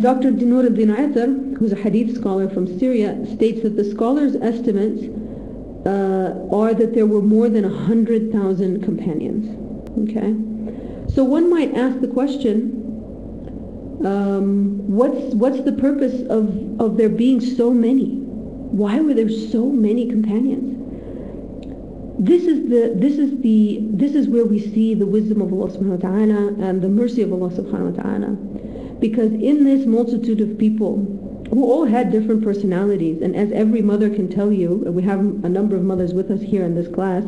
Dr. Nuruddin Athar, who's a hadith scholar from Syria, states that the scholars' estimates are that there were more than 100,000 companions. Okay? So one might ask the question, what's the purpose of there being so many? Why were there so many companions? This is where we see the wisdom of Allah subhanahu wa ta'ala and the mercy of Allah subhanahu wa ta'ala. Because in this multitude of people who all had different personalities, and as every mother can tell you, we have a number of mothers with us here in this class,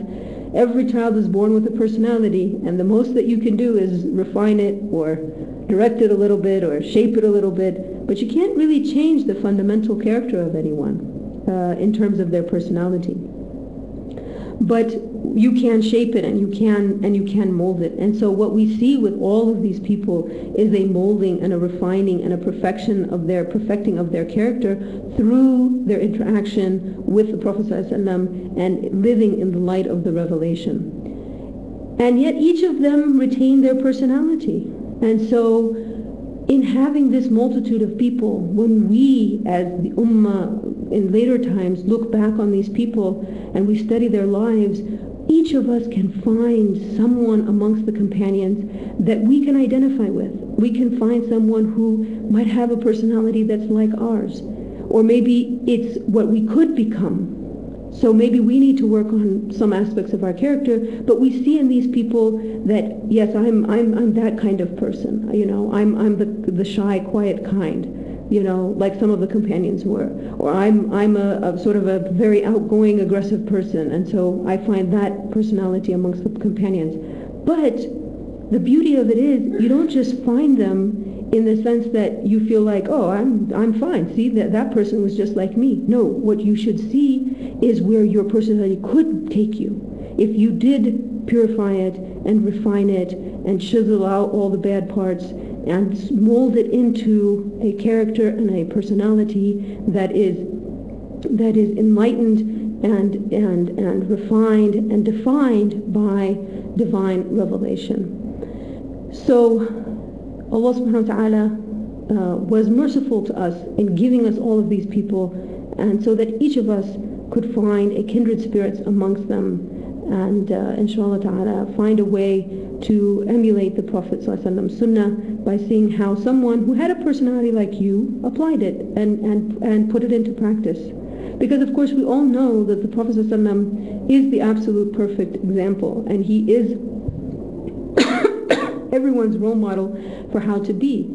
every child is born with a personality, and the most that you can do is refine it or direct it a little bit or shape it a little bit, but you can't really change the fundamental character of anyone in terms of their personality. But you can shape it and you can mold it. And so what we see with all of these people is a molding and a refining and a perfecting of their character through their interaction with the Prophet ﷺ and living in the light of the revelation. And yet each of them retain their personality. And so in having this multitude of people, when we as the Ummah in later times look back on these people and we study their lives, each of us can find someone amongst the companions that we can identify with. We can find someone who might have a personality that's like ours. Or maybe it's what we could become. So maybe we need to work on some aspects of our character, but we see in these people that, yes, I'm that kind of person. You know, I'm the shy, quiet kind. You know, like some of the companions were. Or I'm a sort of a very outgoing, aggressive person, and so I find that personality amongst the companions. But the beauty of it is, you don't just find them in the sense that you feel like, oh, I'm fine. See, that person was just like me. No, what you should see is where your personality could take you. If you did purify it and refine it and chisel out all the bad parts and mold it into a character and a personality that is enlightened and refined and defined by divine revelation. So Allah subhanahu wa ta'ala was merciful to us in giving us all of these people, and so that each of us could find a kindred spirits amongst them, and inshallah ta'ala find a way to emulate the Prophet ﷺ sunnah by seeing how someone who had a personality like you applied it and put it into practice. Because of course we all know that the Prophet ﷺ is the absolute perfect example, and he is everyone's role model for how to be.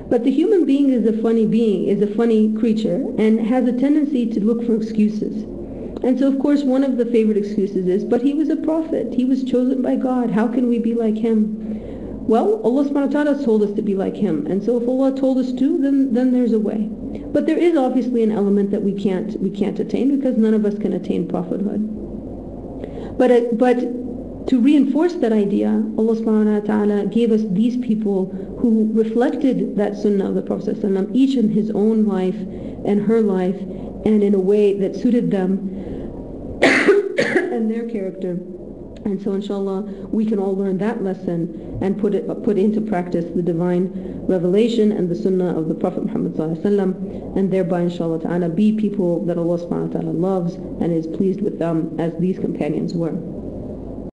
But the human being is a funny creature, and has a tendency to look for excuses. And so of course one of the favorite excuses is, but he was a prophet, he was chosen by God, how can we be like him? Well, Allah subhanahu wa ta'ala has told us to be like him, and so if Allah told us to, then there's a way. But there is obviously an element that we can't attain, because none of us can attain prophethood. But to reinforce that idea, Allah subhanahu wa ta'ala gave us these people who reflected that sunnah of the Prophet ﷺ, each in his own life and her life, and in a way that suited them and their character. And so inshallah we can all learn that lesson and put into practice the divine revelation and the sunnah of the Prophet Muhammad ﷺ, and thereby inshallah ta'ala be people that Allah subhanahu wa ta'ala loves and is pleased with them, as these companions were.